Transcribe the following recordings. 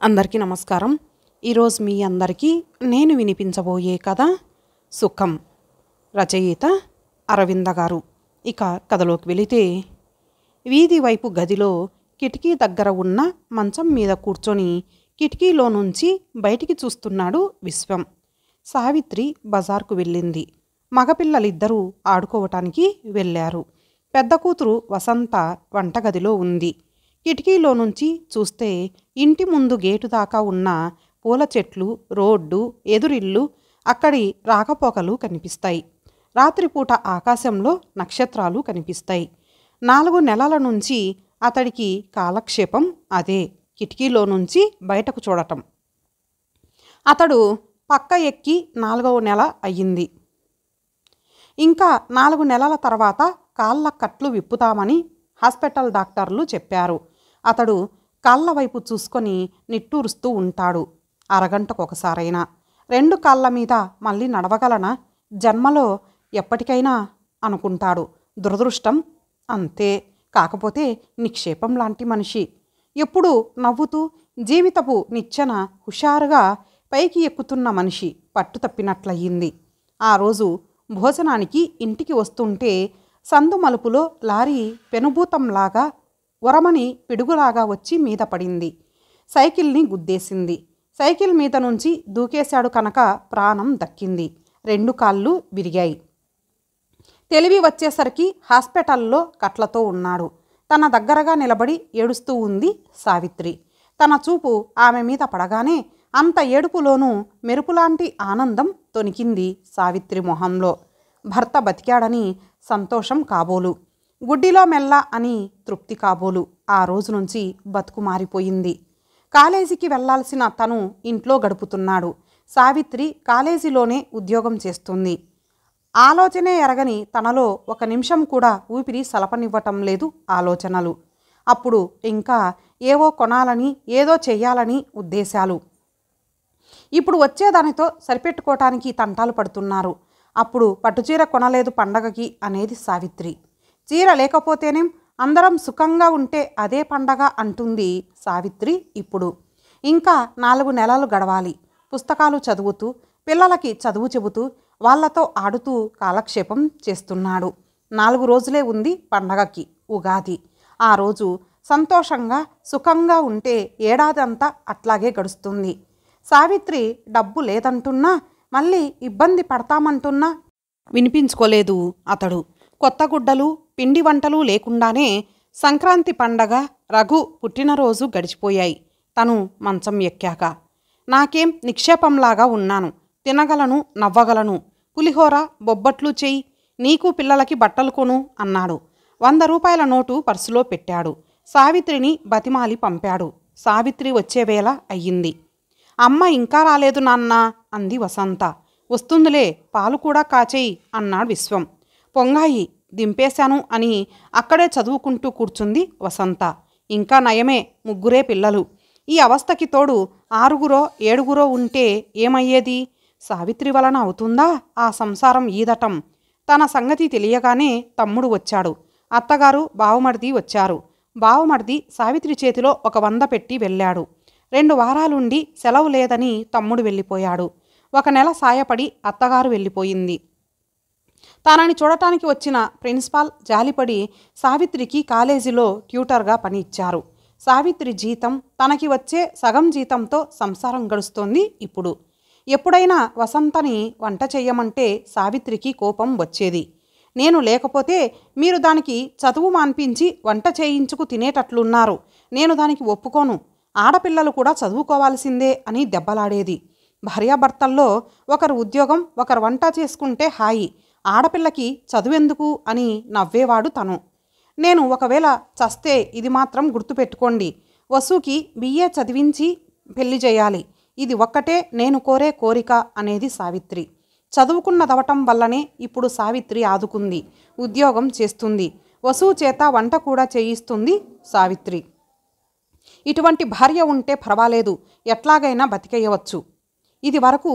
అందరికీ నమస్కారం. ఈరోజు మీ అందరికీ నేను వినిపించబోయే కథ సుఖం. రచయిత అరవింద గారు. ఇక కథలోకి వెళితే, వీధి వైపు గదిలో కిటికీ దగ్గర ఉన్న మంచం మీద కూర్చొని కిటికీలో నుంచి బయటికి చూస్తున్నాడు విశ్వం. సావిత్రి బజార్కు వెళ్ళింది. మగపిల్లలిద్దరూ ఆడుకోవటానికి వెళ్ళారు. పెద్ద కూతురు వసంత వంటగదిలో ఉంది. కిటికీలో నుంచి చూస్తే ఇంటి ముందు గేటు దాకా ఉన్న పూల చెట్లు, రోడ్డు, ఎదురిల్లు, అక్కడి రాకపోకలు కనిపిస్తాయి. రాత్రిపూట ఆకాశంలో నక్షత్రాలు కనిపిస్తాయి. 4 నెలల నుంచి అతడికి కాలక్షేపం అదే, కిటికీలో నుంచి బయటకు చూడటం. అతడు పక్క ఎక్కి 4వ నెల అయ్యింది. ఇంకా 4 నెలల తర్వాత కాళ్ళ కట్లు విప్పుతామని హాస్పిటల్ డాక్టర్లు చెప్పారు. అతడు కాళ్ళ వైపు చూసుకొని నిట్టూరుస్తూ ఉంటాడు. అరగంటకొకసారైనా 2 కాళ్ళ మీద మళ్ళీ నడవగలనా జన్మలో ఎప్పటికైనా అనుకుంటాడు. దురదృష్టం అంతే. కాకపోతే నిక్షేపం లాంటి మనిషి. ఎప్పుడూ నవ్వుతూ జీవితపు నిచ్చెన హుషారుగా పైకి ఎక్కుతున్న మనిషి పట్టు తప్పినట్లయింది. ఆ రోజు భోజనానికి ఇంటికి వస్తుంటే సందు మలుపులో లారీ పెనుభూతంలాగా ఉరమని పిడుగులాగా వచ్చి మీద పడింది. సైకిల్ని గుద్దేసింది. సైకిల్ మీద నుంచి దూకేశాడు కనుక ప్రాణం దక్కింది. 2 కాళ్ళు విరిగాయి. తెలివి వచ్చేసరికి హాస్పిటల్లో కట్లతో ఉన్నాడు. తన దగ్గరగా నిలబడి ఏడుస్తూ ఉంది సావిత్రి. తన చూపు ఆమె మీద పడగానే అంత ఏడుపులోనూ మెరుపులాంటి ఆనందం తొనికింది సావిత్రి మొహంలో. భర్త బతికాడని సంతోషం కాబోలు, గుడ్డిలో మెల్ల అని తృప్తి కాబోలు. ఆ రోజు నుంచి బతుకు మారిపోయింది. కాలేజీకి వెళ్లాల్సిన తను ఇంట్లో గడుపుతున్నాడు. సావిత్రి కాలేజీలోనే ఉద్యోగం చేస్తుంది. ఆలోచనే ఎరగని తనలో 1 నిమిషం కూడా ఊపిరి సలపనివ్వటం లేదు ఆలోచనలు. అప్పుడు ఇంకా ఏవో కొనాలని, ఏదో చెయ్యాలని ఉద్దేశాలు. ఇప్పుడు వచ్చేదానితో సరిపెట్టుకోవటానికి తంటాలు పడుతున్నారు. అప్పుడు పట్టుచీర కొనలేదు పండగకి అనేది సావిత్రి. చీర లేకపోతేనేం, అందరం సుఖంగా ఉంటే అదే పండగ అంటుంది సావిత్రి. ఇప్పుడు ఇంకా 4 నెలలు గడవాలి. పుస్తకాలు చదువుతూ, పిల్లలకి చదువు చెబుతూ, వాళ్లతో ఆడుతూ కాలక్షేపం చేస్తున్నాడు. 4 రోజులే ఉంది పండగకి, ఉగాది. ఆ రోజు సంతోషంగా సుఖంగా ఉంటే ఏడాదంతా అట్లాగే గడుస్తుంది. సావిత్రి డబ్బు లేదంటున్నా, మళ్ళీ ఇబ్బంది పడతామంటున్నా వినిపించుకోలేదు అతడు. కొత్త గుడ్డలు, పిండి వంటలు లేకుండానే సంక్రాంతి పండగ, రఘు పుట్టినరోజు గడిచిపోయాయి. తను మంచం ఎక్కాక, నాకేం నిక్షేపంలాగా ఉన్నాను, తినగలను, నవ్వగలను, పులిహోర బొబ్బట్లు చెయ్యి, నీకు పిల్లలకి బట్టలు కొను అన్నాడు. 100 రూపాయల నోటు పర్సులో పెట్టాడు. సావిత్రిని బతిమాలి పంపాడు. సావిత్రి వచ్చే వేళ అయ్యింది. అమ్మ ఇంకా రాలేదు నాన్నా అంది వసంత. వస్తుందిలే, పాలు కూడా కాచేయి అన్నాడు విశ్వం. పొంగాయి దింపేశాను అని అక్కడే చదువుకుంటూ కూర్చుంది వసంత. ఇంకా నయమే, 3 పిల్లలు. ఈ అవస్థకి తోడు 6 7 ఉంటే ఏమయ్యేది? సావిత్రి వలన అవుతుందా ఆ సంసారం ఈదటం? తన సంగతి తెలియగానే తమ్ముడు వచ్చాడు. అత్తగారు, బావమర్ది వచ్చారు. బావమర్ది సావిత్రి చేతిలో 100 పెట్టి వెళ్ళాడు. 2 వారాలుండి సెలవు లేదని తమ్ముడు వెళ్ళిపోయాడు. 1 నెల సాయపడి అత్తగారు వెళ్ళిపోయింది. తనని చూడటానికి వచ్చిన ప్రిన్సిపాల్ జాలిపడి సావిత్రికి కాలేజీలో ట్యూటర్గా పని ఇచ్చారు. సావిత్రి జీతం, తనకి వచ్చే సగం జీతంతో సంసారం గడుస్తోంది ఇప్పుడు. ఎప్పుడైనా వసంతని వంట చెయ్యమంటే సావిత్రికి కోపం వచ్చేది. నేను లేకపోతే మీరు దానికి చదువు మాన్పించి వంట చేయించుకు తినేటట్లున్నారు, నేను దానికి ఒప్పుకోను, ఆడపిల్లలు కూడా చదువుకోవాల్సిందే అని దెబ్బలాడేది. భార్యాభర్తల్లో ఒకరు ఉద్యోగం, ఒకరు వంట చేసుకుంటే హాయి, ఆడపిల్లకి చదువెందుకు అని నవ్వేవాడు తను. నేను ఒకవేళ చస్తే ఇది మాత్రం గుర్తుపెట్టుకోండి, వసుకి BA చదివించి పెళ్లి చేయాలి, ఇది ఒక్కటే నేను కోరే కోరిక అనేది సావిత్రి. చదువుకున్నదవటం వల్లనే ఇప్పుడు సావిత్రి ఆదుకుంది, ఉద్యోగం చేస్తుంది, వసు చేత వంట కూడా చేయిస్తుంది సావిత్రి. ఇటువంటి భార్య ఉంటే పర్వాలేదు, ఎట్లాగైనా బతికేయవచ్చు. ఇది వరకు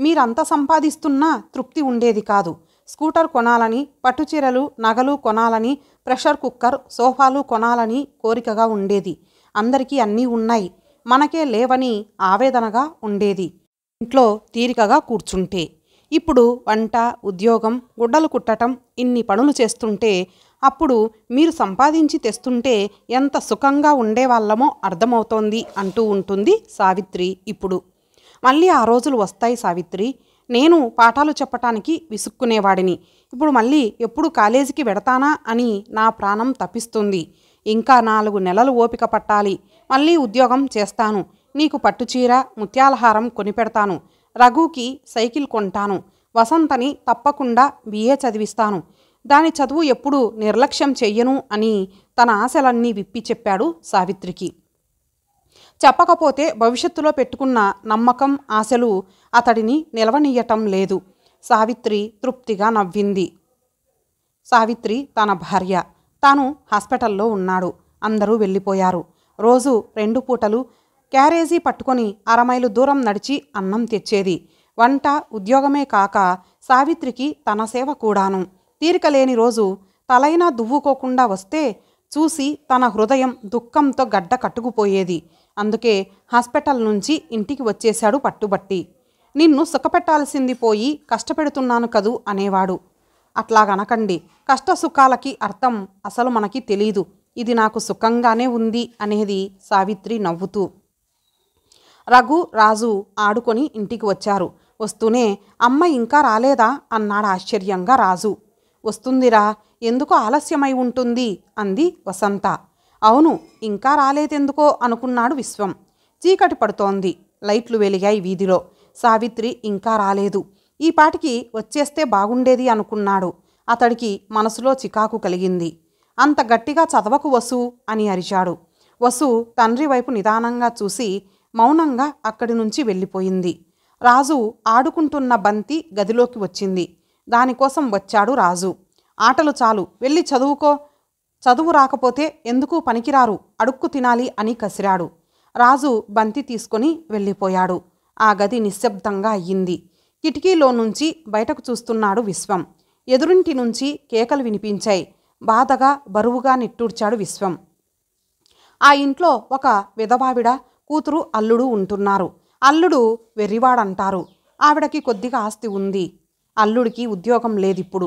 మీరంత సంపాదిస్తున్నా తృప్తి ఉండేది కాదు. స్కూటర్ కొనాలని, పట్టుచీరలు, నగలు కొనాలని, ప్రెషర్ కుక్కర్, సోఫాలు కొనాలని కోరికగా ఉండేది. అందరికీ అన్నీ ఉన్నాయి. మనకే లేవని ఆవేదనగా ఉండేది ఇంట్లో తీరికగా కూర్చుంటే. ఇప్పుడు వంట, ఉద్యోగం, గుడ్డలు కుట్టటం ఇన్ని పనులు చేస్తుంటే, అప్పుడు మీరు సంపాదించి తెస్తుంటే ఎంత సుఖంగా ఉండేవాళ్ళమో అర్థమవుతోంది అంటూ ఉంటుంది సావిత్రి ఇప్పుడు. మళ్ళీ ఆ రోజులు వస్తాయి సావిత్రి. నేను పాఠాలు చెప్పటానికి విసుక్కునేవాడిని. ఇప్పుడు మళ్ళీ ఎప్పుడు కాలేజీకి వెడతానా అని నా ప్రాణం తప్పిస్తుంది. ఇంకా 4 నెలలు ఓపిక పట్టాలి. మళ్ళీ ఉద్యోగం చేస్తాను. నీకు పట్టుచీర, ముత్యాలహారం కొనిపెడతాను. రఘుకి సైకిల్ కొంటాను. వసంతని తప్పకుండా బిఏ చదివిస్తాను. దాని చదువు ఎప్పుడూ నిర్లక్ష్యం చెయ్యను అని తన ఆశలన్నీ విప్పి చెప్పాడు సావిత్రికి. చెప్పకపోతే భవిష్యత్తులో పెట్టుకున్న నమ్మకం, ఆశలు అతడిని నిలవనీయటం లేదు. సావిత్రి తృప్తిగా నవ్వింది. సావిత్రి తన భార్య. తాను హాస్పిటల్లో ఉన్నాడు. అందరూ వెళ్ళిపోయారు. రోజు 2 పూటలు క్యారేజీ పట్టుకొని 1/2 మైలు దూరం నడిచి అన్నం తెచ్చేది. వంట, ఉద్యోగమే కాక సావిత్రికి తన సేవ కూడాను. తీరిక లేని రోజు తలైనా దువ్వుకోకుండా వస్తే చూసి తన హృదయం దుఃఖంతో గడ్డ కట్టుకుపోయేది. అందుకే హాస్పిటల్ నుంచి ఇంటికి వచ్చేశాడు పట్టుబట్టి. నిన్ను సుఖపెట్టాల్సింది పోయి కష్టపెడుతున్నాను కదూ అనేవాడు. అట్లాగనకండి. కష్టసుఖాలకి అర్థం అసలు మనకి తెలీదు. ఇది నాకు సుఖంగానే ఉంది అనేది సావిత్రి నవ్వుతూ. రఘు, రాజు ఆడుకొని ఇంటికి వచ్చారు. వస్తూనే అమ్మ ఇంకా రాలేదా అన్నాడు ఆశ్చర్యంగా రాజు. వస్తుందిరా, ఎందుకో ఆలస్యమై ఉంటుంది అంది వసంత. అవును, ఇంకా రాలేదెందుకో అనుకున్నాడు విశ్వం. చీకటి పడుతోంది. లైట్లు వెలిగాయి వీధిలో. సావిత్రి ఇంకా రాలేదు. ఈ పాటికి వచ్చేస్తే బాగుండేది అనుకున్నాడు. అతడికి మనసులో చికాకు కలిగింది. అంత గట్టిగా చదవకు వసు అని అరిచాడు. వసు తండ్రి వైపు నిదానంగా చూసి మౌనంగా అక్కడి నుంచి వెళ్ళిపోయింది. రాజు ఆడుకుంటున్న బంతి గదిలోకి వచ్చింది. దానికోసం వచ్చాడు రాజు. ఆటలు చాలు, వెళ్ళి చదువుకో. చదువు రాకపోతే ఎందుకు పనికిరారు, అడుక్కు తినాలి అని కసిరాడు. రాజు బంతి తీసుకొని వెళ్ళిపోయాడు. ఆ గది నిశ్శబ్దంగా అయ్యింది. కిటికీలో నుంచి బయటకు చూస్తున్నాడు విశ్వం. ఎదురింటి నుంచి కేకలు వినిపించాయి. బాధగా బరువుగా నిట్టూర్చాడు విశ్వం. ఆ ఇంట్లో ఒక విధవావిడ, కూతురు, అల్లుడు ఉంటున్నారు. అల్లుడు వెర్రివాడంటారు. ఆవిడకి కొద్దిగా ఆస్తి ఉంది. అల్లుడికి ఉద్యోగం లేదిప్పుడు.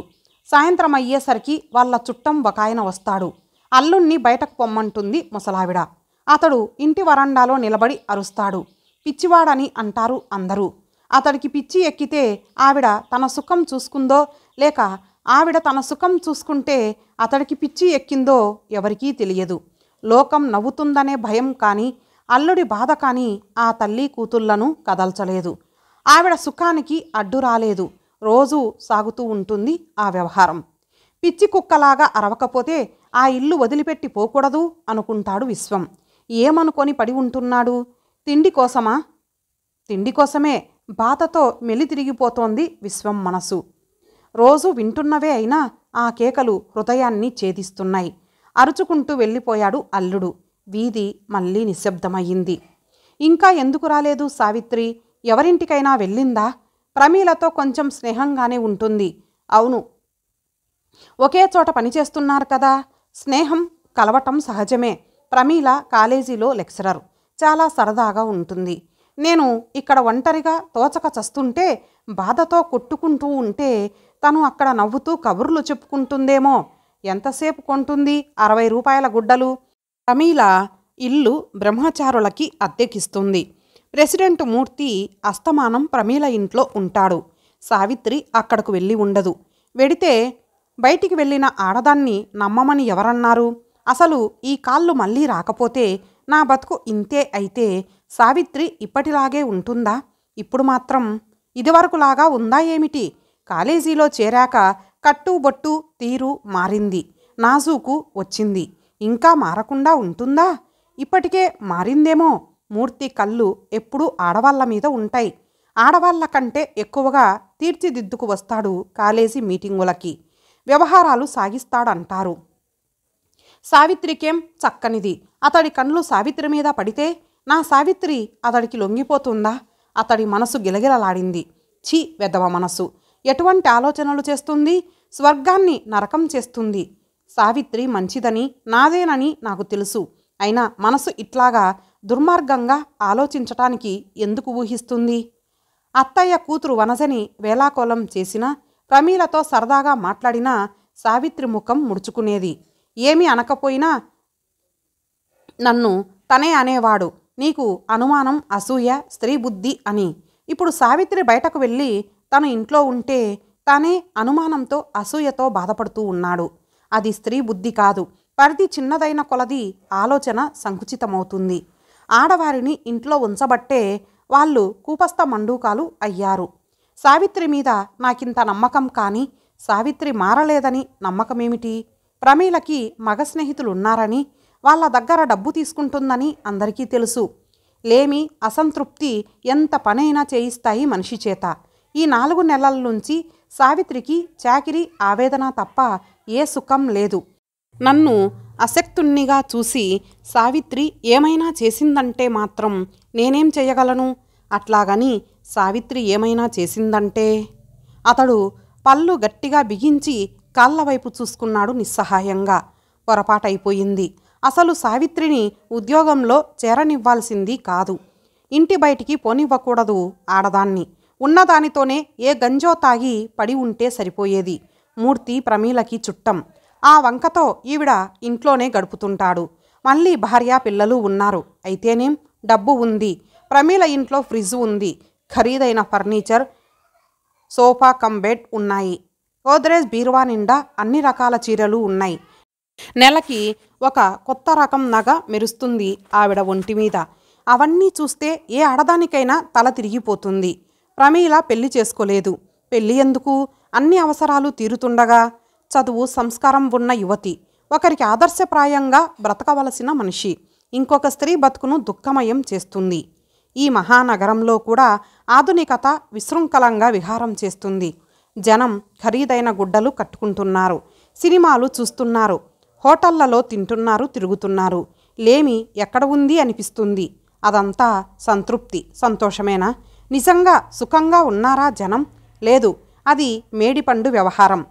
సాయంత్రం అయ్యేసరికి వాళ్ళ చుట్టం ఒకాయన వస్తాడు. అల్లుణ్ణి బయటకు పొమ్మంటుంది ముసలావిడ. అతడు ఇంటి వరండాలో నిలబడి అరుస్తాడు. పిచ్చివాడని అంటారు అందరూ. అతడికి పిచ్చి ఎక్కితే ఆవిడ తన సుఖం చూసుకుందో, లేక ఆవిడ తన సుఖం చూసుకుంటే అతడికి పిచ్చి ఎక్కిందో ఎవరికీ తెలియదు. లోకం నవ్వుతుందనే భయం కానీ, అల్లుడి బాధ కానీ ఆ తల్లి కూతుళ్లను కదల్చలేదు. ఆవిడ సుఖానికి అడ్డు రాలేదు. రోజూ సాగుతూ ఉంటుంది ఆ వ్యవహారం. పిచ్చి కుక్కలాగా అరవకపోతే ఆ ఇల్లు వదిలిపెట్టి పోకూడదు అనుకుంటాడు విశ్వం. ఏమనుకొని పడి ఉంటున్నాడు? తిండి కోసమా? తిండి కోసమే. బాధతో మెలితిరిగిపోతోంది విశ్వం మనసు. రోజు వింటున్నవే అయినా ఆ కేకలు హృదయాన్ని ఛేదిస్తున్నాయి. అరుచుకుంటూ వెళ్ళిపోయాడు అల్లుడు. వీధి మళ్ళీ నిశ్శబ్దమయ్యింది. ఇంకా ఎందుకు రాలేదు సావిత్రి? ఎవరింటికైనా వెళ్ళిందా? ప్రమీలతో కొంచెం స్నేహంగానే ఉంటుంది. అవును, ఒకే చోట పనిచేస్తున్నారు కదా. స్నేహం కలవటం సహజమే. ప్రమీల కాలేజీలో లెక్చరర్. చాలా సరదాగా ఉంటుంది. నేను ఇక్కడ ఒంటరిగా తోచక చస్తుంటే, బాధతో కొట్టుకుంటూ ఉంటే తను అక్కడ నవ్వుతూ కబుర్లు చెప్పుకుంటుందేమో. ఎంతసేపు కొంటుంది 60 రూపాయల గుడ్డలు? ప్రమీల ఇల్లు బ్రహ్మచారులకి అద్దెకిస్తుంది. ప్రెసిడెంట్ మూర్తి అస్తమానం ప్రమీల ఇంట్లో ఉంటాడు. సావిత్రి అక్కడకు వెళ్ళి ఉండదు. వెడితే బయటికి వెళ్ళిన ఆడదాన్ని నమ్మమని ఎవరన్నారు? అసలు ఈ కాళ్ళు మళ్ళీ రాకపోతే నా బతుకు ఇంతే అయితే సావిత్రి ఇప్పటిలాగే ఉంటుందా? ఇప్పుడు మాత్రం ఇదివరకులాగా ఉందా ఏమిటి? కాలేజీలో చేరాక కట్టుబొట్టు తీరు మారింది. నాజూకు వచ్చింది. ఇంకా మారకుండా ఉంటుందా? ఇప్పటికే మారిందేమో. మూర్తి కళ్ళు ఎప్పుడూ ఆడవాళ్ల మీద ఉంటాయి. ఆడవాళ్ల కంటే ఎక్కువగా తీర్చిదిద్దుకు వస్తాడు కాలేజీ మీటింగులకి. వ్యవహారాలు సాగిస్తాడంటారు. సావిత్రికేం చక్కనిది. అతడి కళ్ళు సావిత్రి మీద పడితే నా సావిత్రి అతడికి లొంగిపోతుందా? అతడి మనసు గిలగిలలాడింది. ఛీ, వెధవ మనసు. ఎటువంటి ఆలోచనలు చేస్తుంది? స్వర్గాన్ని నరకం చేస్తుంది. సావిత్రి మంచిదని, నాదేనని నాకు తెలుసు. అయినా మనసు ఇట్లాగా దుర్మార్గంగా ఆలోచించటానికి ఎందుకు ఊహిస్తుంది? అత్తయ్య కూతురు వనజని వేలాకోలం చేసినా, ప్రమీలతో సరదాగా మాట్లాడినా సావిత్రి ముఖం ముడుచుకునేది. ఏమీ అనకపోయినా నన్ను తనే అనేవాడు, నీకు అనుమానం, అసూయ, స్త్రీ బుద్ధి అని. ఇప్పుడు సావిత్రి బయటకు వెళ్ళి తను ఇంట్లో ఉంటే తానే అనుమానంతో, అసూయతో బాధపడుతూ ఉన్నాడు. అది స్త్రీ బుద్ధి కాదు. పరిధి చిన్నదైన కొలది ఆలోచన సంకుచితమవుతుంది. ఆడవారిని ఇంట్లో ఉంచబట్టే వాళ్ళు కూపస్థ మండూకాలు అయ్యారు. సావిత్రి మీద నాకింత నమ్మకం, కానీ సావిత్రి మారలేదని నమ్మకమేమిటి? ప్రమీలకి మగ స్నేహితులున్నారని, వాళ్ళ దగ్గర డబ్బు తీసుకుంటుందని అందరికీ తెలుసు. లేమి, అసంతృప్తి ఎంత పనైనా చేయిస్తాయి మనిషి చేత. ఈ 4 నెలల నుంచి సావిత్రికి చాకిరీ, ఆవేదన తప్ప ఏ సుఖం లేదు. నన్ను అశక్తుణ్ణిగా చూసి సావిత్రి ఏమైనా చేసిందంటే మాత్రం నేనేం చేయగలను? అట్లాగని సావిత్రి ఏమైనా చేసిందంటే? అతడు పళ్ళు గట్టిగా బిగించి కాళ్ళవైపు చూసుకున్నాడు నిస్సహాయంగా. పొరపాటైపోయింది. అసలు సావిత్రిని ఉద్యోగంలో చేరనివ్వాల్సింది కాదు. ఇంటి బయటికి పోనివ్వకూడదు ఆడదాన్ని. ఉన్నదానితోనే ఏ గంజో తాగి పడి ఉంటే సరిపోయేది. మూర్తి ప్రమీలకి చుట్టం. ఆ వంకతో ఈవిడ ఇంట్లోనే గడుపుతుంటాడు. మళ్ళీ భార్య, పిల్లలు ఉన్నారు. అయితేనేం, డబ్బు ఉంది. ప్రమీల ఇంట్లో ఫ్రిడ్జ్ ఉంది. ఖరీదైన ఫర్నిచర్, సోఫా కమ్ బెడ్ ఉన్నాయి. గోద్రేజ్ బీరువా నిండా అన్ని రకాల చీరలు ఉన్నాయి. నెలకి ఒక కొత్త రకం నగ మెరుస్తుంది ఆవిడ ఒంటి మీద. అవన్నీ చూస్తే ఏ ఆడదానికైనా తల తిరిగిపోతుంది. ప్రమీల పెళ్లి చేసుకోలేదు. పెళ్లి ఎందుకు? అన్ని అవసరాలు తీరుతుండగా. చదువు, సంస్కారం ఉన్న యువతి. ఒకరికి ఆదర్శప్రాయంగా బ్రతకవలసిన మనిషి. ఇంకొక స్త్రీ బతుకును దుఃఖమయం చేస్తుంది. ఈ మహానగరంలో కూడా ఆధునికత విశృంఖలంగా విహారం చేస్తుంది. జనం ఖరీదైన గుడ్డలు కట్టుకుంటున్నారు. సినిమాలు చూస్తున్నారు. హోటళ్లలో తింటున్నారు, తిరుగుతున్నారు. లేమి ఎక్కడ ఉంది అనిపిస్తుంది. అదంతా సంతృప్తి, సంతోషమేనా? నిజంగా సుఖంగా ఉన్నారా జనం? లేదు. అది మేడిపండు వ్యవహారం.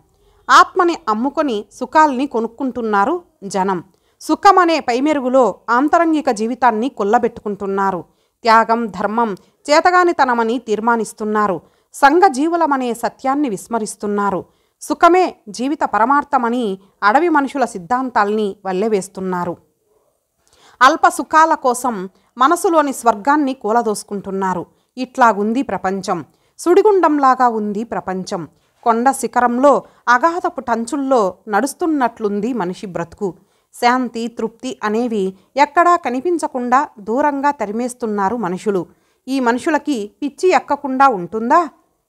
ఆత్మని అమ్ముకొని సుఖాల్ని కొనుక్కుంటున్నారు జనం. సుఖమనే పైమెరుగులో ఆంతరంగిక జీవితాన్ని కొల్లబెట్టుకుంటున్నారు. త్యాగం, ధర్మం చేతగానితనమని తీర్మానిస్తున్నారు. సంఘజీవులమనే సత్యాన్ని విస్మరిస్తున్నారు. సుఖమే జీవిత పరమార్థమని అడవి మనుషుల సిద్ధాంతాల్ని వల్లెవేస్తున్నారు. అల్ప సుఖాల కోసం మనసులోని స్వర్గాన్ని కూలదోసుకుంటున్నారు. ఇట్లాగుంది ప్రపంచం. సుడిగుండంలాగా ఉంది ప్రపంచం. కొండ శిఖరంలో అగాధపు టంచుల్లో నడుస్తున్నట్లుంది మనిషి బ్రతుకు. శాంతి, తృప్తి అనేవి ఎక్కడా కనిపించకుండా దూరంగా తరిమేస్తున్నారు మనుషులు. ఈ మనుషులకి పిచ్చి ఎక్కకుండా ఉంటుందా?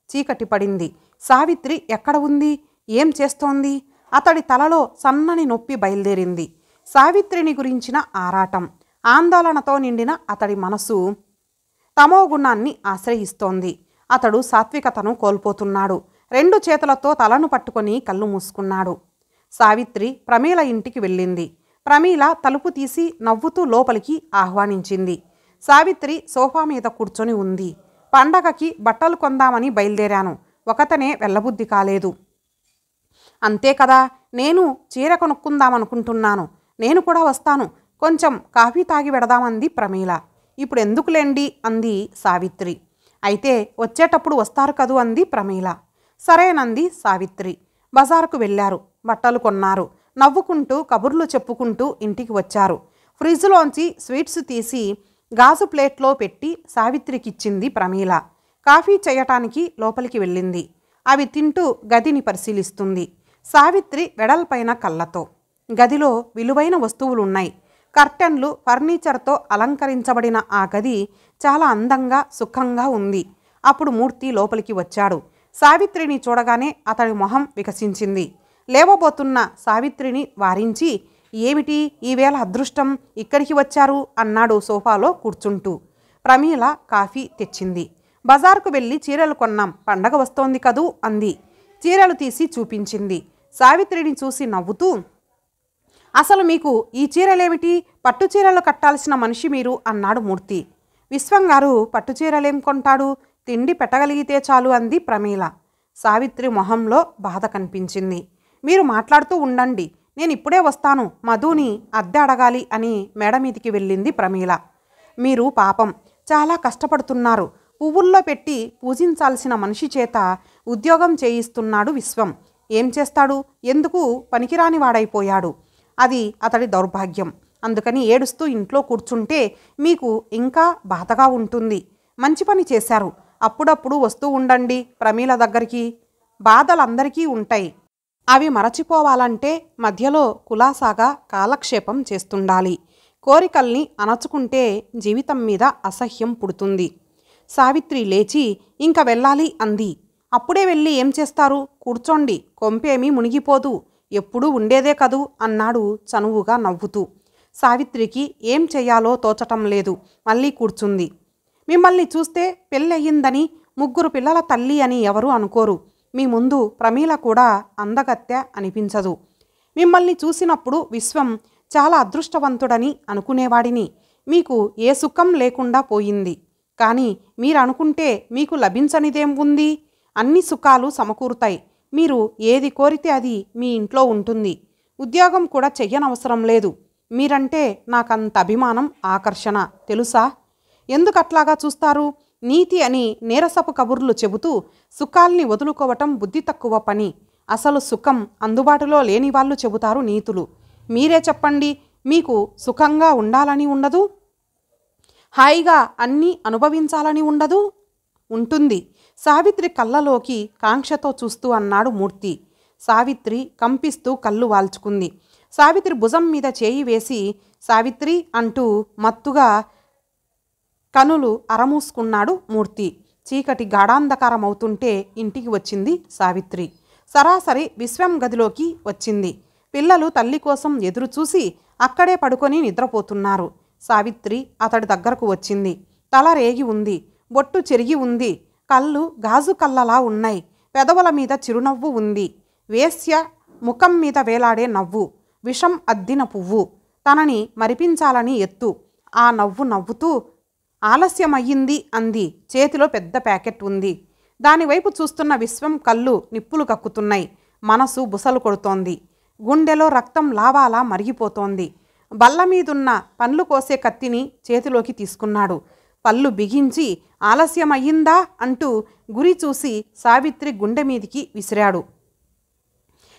చీకటి పడింది. సావిత్రి ఎక్కడ ఉంది? ఏం చేస్తోంది? అతడి తలలో సన్నని నొప్పి బయలుదేరింది. సావిత్రిని గురించిన ఆరాటం, ఆందోళనతో నిండిన అతడి మనసు తమోగుణాన్ని ఆశ్రయిస్తోంది. అతడు సాత్వికతను కోల్పోతున్నాడు. 2 చేతులతో తలను పట్టుకొని కళ్ళు మూసుకున్నాడు. సావిత్రి ప్రమీల ఇంటికి వెళ్ళింది. ప్రమీల తలుపు తీసి నవ్వుతూ లోపలికి ఆహ్వానించింది. సావిత్రి సోఫా మీద కూర్చొని ఉంది. పండగకి బట్టలు కొందామని బయలుదేరాను. ఒకతనే వెళ్ళబుద్ధి కాలేదు. అంతే కదా, నేను చీర కొనుక్కుందామనుకుంటున్నాను. నేను కూడా వస్తాను. కొంచెం కాఫీ తాగి వెడదామంది ప్రమీల. ఇప్పుడు ఎందుకులేండి అంది సావిత్రి. అయితే వచ్చేటప్పుడు వస్తారు కదూ అంది ప్రమీల. సరేనంది సావిత్రి. బజారుకు వెళ్ళారు. బట్టలు కొన్నారు. నవ్వుకుంటూ కబుర్లు చెప్పుకుంటూ ఇంటికి వచ్చారు. ఫ్రిడ్జ్లోంచి స్వీట్స్ తీసి గాజు ప్లేట్లో పెట్టి సావిత్రికిచ్చింది ప్రమీల. కాఫీ చేయటానికి లోపలికి వెళ్ళింది. అవి తింటూ గదిని పరిశీలిస్తుంది సావిత్రి వెడల్పైన కళ్ళతో. గదిలో విలువైన వస్తువులున్నాయి. కర్టెన్లు, ఫర్నిచర్తో అలంకరించబడిన ఆ గది చాలా అందంగా, సుఖంగా ఉంది. అప్పుడు మూర్తి లోపలికి వచ్చాడు. సావిత్రిని చూడగానే అతడి మొహం వికసించింది. లేవబోతున్న సావిత్రిని వారించి, ఏమిటి ఈవేళ అదృష్టం, ఇక్కడికి వచ్చారు అన్నాడు సోఫాలో కూర్చుంటూ. ప్రమీల కాఫీ తెచ్చింది. బజార్కు వెళ్ళి చీరలు కొన్నాం, పండగ వస్తోంది కదూ అంది. చీరలు తీసి చూపించింది. సావిత్రిని చూసి నవ్వుతూ, అసలు మీకు ఈ చీరలేమిటి? పట్టు చీరలు కట్టాల్సిన మనిషి మీరు అన్నాడు మూర్తి. విశ్వంగారు పట్టుచీరలేం కొంటాడు? తిండి పెట్టగలిగితే చాలు అంది ప్రమీల. సావిత్రి మొహంలో బాధ కనిపించింది. మీరు మాట్లాడుతూ ఉండండి, నేను ఇప్పుడే వస్తాను, మధుని అద్దె అడగాలి అని మేడ మీదికి వెళ్ళింది ప్రమీల. మీరు పాపం చాలా కష్టపడుతున్నారు. పువ్వుల్లో పెట్టి పూజించాల్సిన మనిషి చేత ఉద్యోగం చేయిస్తున్నాడు విశ్వం. ఏం చేస్తాడు? ఎందుకు పనికిరాని వాడైపోయాడు. అది అతడి దౌర్భాగ్యం. అందుకని ఏడుస్తూ ఇంట్లో కూర్చుంటే మీకు ఇంకా బాధగా ఉంటుంది. మంచి పని చేశారు. అప్పుడప్పుడు వస్తూ ఉండండి ప్రమీల దగ్గరికి. బాధలందరికీ ఉంటాయి. అవి మరచిపోవాలంటే మధ్యలో కులాసాగా కాలక్షేపం చేస్తుండాలి. కోరికల్ని అణచుకుంటే జీవితం మీద అసహ్యం పుడుతుంది. సావిత్రి లేచి ఇంక వెళ్ళాలి అంది. అప్పుడే వెళ్ళి ఏం చేస్తారు? కూర్చోండి, కొంపేమీ మునిగిపోదు, ఎప్పుడూ ఉండేదే కదూ అన్నాడు చనువుగా నవ్వుతూ. సావిత్రికి ఏం చెయ్యాలో తోచటం లేదు. మళ్ళీ కూర్చుంది. మిమ్మల్ని చూస్తే పెళ్ళయిందని, 3 పిల్లల తల్లి అని ఎవరూ అనుకోరు. మీ ముందు ప్రమీల కూడా అందగత్తె అనిపించదు. మిమ్మల్ని చూసినప్పుడు విశ్వం చాలా అదృష్టవంతుడని అనుకునేవాడిని. మీకు ఏ సుఖం లేకుండా పోయింది. కానీ మీరనుకుంటే మీకు లభించనిదేం ఉంది? అన్ని సుఖాలు సమకూరుతాయి. మీరు ఏది కోరితే అది మీ ఇంట్లో ఉంటుంది. ఉద్యోగం కూడా చెయ్యనవసరం లేదు. మీరంటే నాకంత అభిమానం, ఆకర్షణ తెలుసా? ఎందుకట్లాగా చూస్తారు? నీతి అని నీరసపు కబుర్లు చెబుతూ సుఖాల్ని వదులుకోవటం బుద్ధి తక్కువ పని. అసలు సుఖం అందుబాటులో లేని వాళ్ళు చెబుతారు నీతులు. మీరే చెప్పండి. మీకు సుఖంగా ఉండాలని ఉండదు? హాయిగా అన్నీ అనుభవించాలని ఉండదు? ఉంటుంది. సావిత్రి కళ్ళలోకి కాంక్షతో చూస్తూ అన్నాడు మూర్తి. సావిత్రి కంపిస్తూ కళ్ళు వాల్చుకుంది. సావిత్రి భుజం మీద చేయి వేసి సావిత్రి అంటూ మత్తుగా కనులు అరమూసుకున్నాడు మూర్తి. చీకటి గాఢాంధకారమవుతుంటే ఇంటికి వచ్చింది సావిత్రి. సరాసరి విశ్వం గదిలోకి వచ్చింది. పిల్లలు తల్లి కోసం ఎదురుచూసి అక్కడే పడుకొని నిద్రపోతున్నారు. సావిత్రి అతడి దగ్గరకు వచ్చింది. తల రేగి ఉంది. బొట్టు చెరిగి ఉంది. కళ్ళు గాజు కళ్ళలా ఉన్నాయి. పెదవుల మీద చిరునవ్వు ఉంది. వేశ్య ముఖం మీద వేలాడే నవ్వు. విషం అద్దిన పువ్వు. తనని మరిపించాలని ఎత్తు. ఆ నవ్వు నవ్వుతూ ఆలస్యమయ్యింది అంది. చేతిలో పెద్ద ప్యాకెట్ ఉంది. దానివైపు చూస్తున్న విశ్వం కళ్ళు నిప్పులు కక్కుతున్నాయి. మనసు బుసలు కొడుతోంది. గుండెలో రక్తం లావాలా మరిగిపోతోంది. బల్ల మీదున్న పండ్లు కోసే కత్తిని చేతిలోకి తీసుకున్నాడు. పళ్ళు బిగించి ఆలస్యమయ్యిందా అంటూ గురి చూసి సావిత్రి గుండె మీదికి విసిరాడు.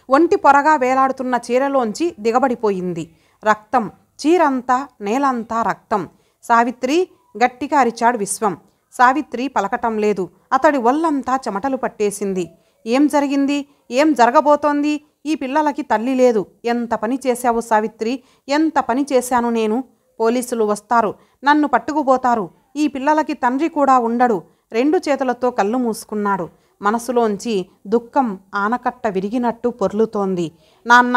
ఒంటి పొరగా వేలాడుతున్న చీరలోంచి దిగబడిపోయింది రక్తం. చీరంతా నేలంతా రక్తం. సావిత్రి గట్టిగా అరిచాడు విశ్వం. సావిత్రి పలకటం లేదు. అతడి ఒళ్ళంతా చెమటలు పట్టేసింది. ఏం జరిగింది? ఏం జరగబోతోంది? ఈ పిల్లలకి తల్లి లేదు. ఎంత పని చేశావు సావిత్రి? ఎంత పని చేశాను నేను? పోలీసులు వస్తారు, నన్ను పట్టుకుపోతారు. ఈ పిల్లలకి తండ్రి కూడా ఉండడు. 2 చేతులతో కళ్ళు మూసుకున్నాడు. మనసులోంచి దుఃఖం ఆనకట్ట విరిగినట్టు పొర్లుతోంది. నాన్న,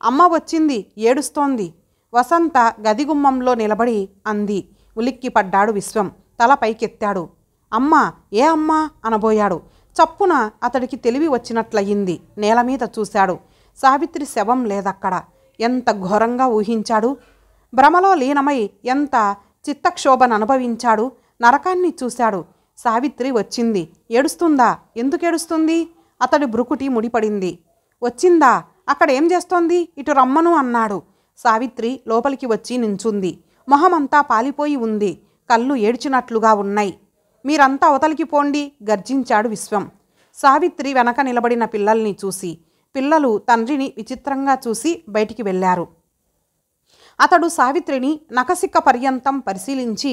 అమ్మ వచ్చింది, ఏడుస్తోంది. వసంత గదిగుమ్మంలో నిలబడి అంది. ఉలిక్కిపడ్డాడు విశ్వం. తల పైకెత్తాడు. అమ్మా, ఏ అమ్మా అనబోయాడు. చప్పున అతడికి తెలివి వచ్చినట్లయింది. నేలమీద చూశాడు. సావిత్రి శవం లేదక్కడ. ఎంత ఘోరంగా ఊహించాడు. భ్రమలో లీనమై ఎంత చిత్తక్షోభననుభవించాడు. నరకాన్ని చూశాడు. సావిత్రి వచ్చింది. ఏడుస్తుందా? ఎందుకేడుస్తుంది? అతడి బ్రుకుటి ముడిపడింది. వచ్చిందా? అక్కడ ఏం చేస్తోంది? ఇటు రమ్మను అన్నాడు. సావిత్రి లోపలికి వచ్చి నించుంది. మొహమంతా పాలిపోయి ఉంది. కళ్ళు ఏడ్చినట్లుగా ఉన్నాయి. మీరంతా అవతలికి పోండి గర్జించాడు విశ్వం. సావిత్రి వెనక నిలబడిన పిల్లల్ని చూసి, పిల్లలు తండ్రిని విచిత్రంగా చూసి బయటికి వెళ్ళారు. అతడు సావిత్రిని నఖసిక్క పర్యంతం పరిశీలించి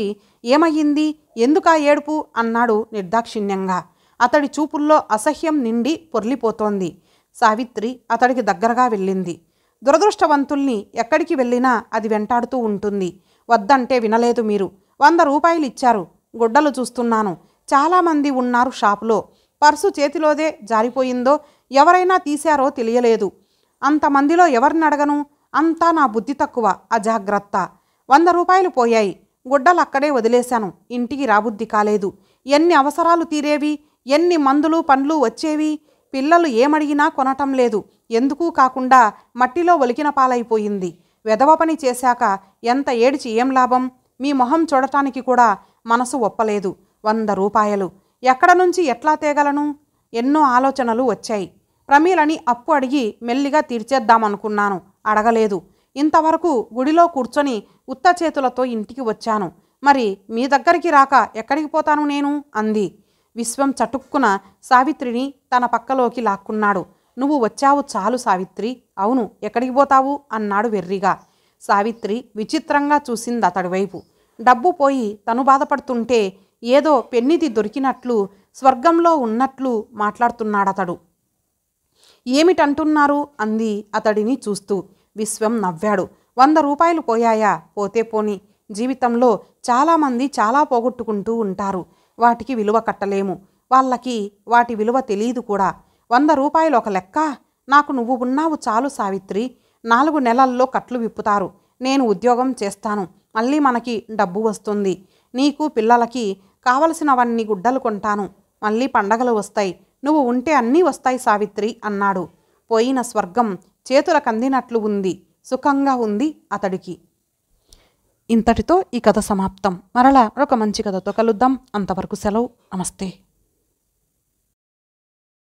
ఏమయ్యింది? ఎందుకా ఏడుపు అన్నాడు నిర్దాక్షిణ్యంగా. అతడి చూపుల్లో అసహ్యం నిండి పొర్లిపోతోంది. సావిత్రి అతడికి దగ్గరగా వెళ్ళింది. దురదృష్టవంతుల్ని ఎక్కడికి వెళ్ళినా అది వెంటాడుతూ ఉంటుంది. వద్దంటే వినలేదు మీరు. 100 రూపాయలు ఇచ్చారు. గుడ్డలు చూస్తున్నాను. చాలామంది ఉన్నారు షాపులో. పర్సు చేతిలోదే జారిపోయిందో ఎవరైనా తీశారో తెలియలేదు. అంతమందిలో ఎవరిని అడగను? అంతా నా బుద్ధి తక్కువ, అజాగ్రత్త. 100 రూపాయలు పోయాయి. గుడ్డలు అక్కడే వదిలేశాను. ఇంటికి రాబుద్ధి కాలేదు. ఎన్ని అవసరాలు తీరేవి? ఎన్ని మందులు పండ్లు వచ్చేవి? పిల్లలు ఏమడిగినా కొనటం లేదు. ఎందుకు కాకుండా మట్టిలో ఒలికిన పాలైపోయింది. వెధవ పని చేశాక ఎంత ఏడిచి ఏం లాభం? మీ మొహం చూడటానికి కూడా మనసు ఒప్పలేదు. 100 రూపాయలు ఎక్కడ నుంచి ఎట్లా తేగలను? ఎన్నో ఆలోచనలు వచ్చాయి. ప్రమీలని అప్పు అడిగి మెల్లిగా తీర్చేద్దామనుకున్నాను. అడగలేదు. ఇంతవరకు గుడిలో కూర్చొని ఉత్త చేతులతో ఇంటికి వచ్చాను. మరి మీ దగ్గరికి రాక ఎక్కడికి పోతాను నేను అంది. విశ్వం చటుక్కున సావిత్రిని తన పక్కలోకి లాక్కున్నాడు. నువ్వు వచ్చావు చాలు సావిత్రి. అవును, ఎక్కడికి పోతావు అన్నాడు వెర్రిగా. సావిత్రి విచిత్రంగా చూసింది అతడి వైపు. డబ్బు పోయి తను బాధపడుతుంటే ఏదో పెన్నిది దొరికినట్లు, స్వర్గంలో ఉన్నట్లు మాట్లాడుతున్నాడతడు. ఏమిటంటున్నారు అంది అతడిని చూస్తూ. విశ్వం నవ్వాడు. 100 రూపాయలు పోయాయా? పోతే పోని. జీవితంలో చాలామంది చాలా పోగొట్టుకుంటూ ఉంటారు. వాటికి విలువ కట్టలేము. వాళ్ళకి వాటి విలువ తెలీదు కూడా. 100 రూపాయలు ఒక లెక్క. నాకు నువ్వు ఉన్నావు చాలు సావిత్రి. 4 నెలల్లో కట్లు విప్పుతారు. నేను ఉద్యోగం చేస్తాను. మళ్ళీ మనకి డబ్బు వస్తుంది. నీకు పిల్లలకి కావలసినవన్నీ గుడ్డలు కొంటాను. మళ్ళీ పండగలు వస్తాయి. నువ్వు ఉంటే అన్నీ వస్తాయి సావిత్రి అన్నాడు. పోయిన స్వర్గం చేతులకందినట్లు ఉంది. సుఖంగా ఉంది అతడికి. ఇంతటితో ఈ కథ సమాప్తం. మరలా ఒక మంచి కథతో కలుద్దాం. అంతవరకు సెలవు. నమస్తే.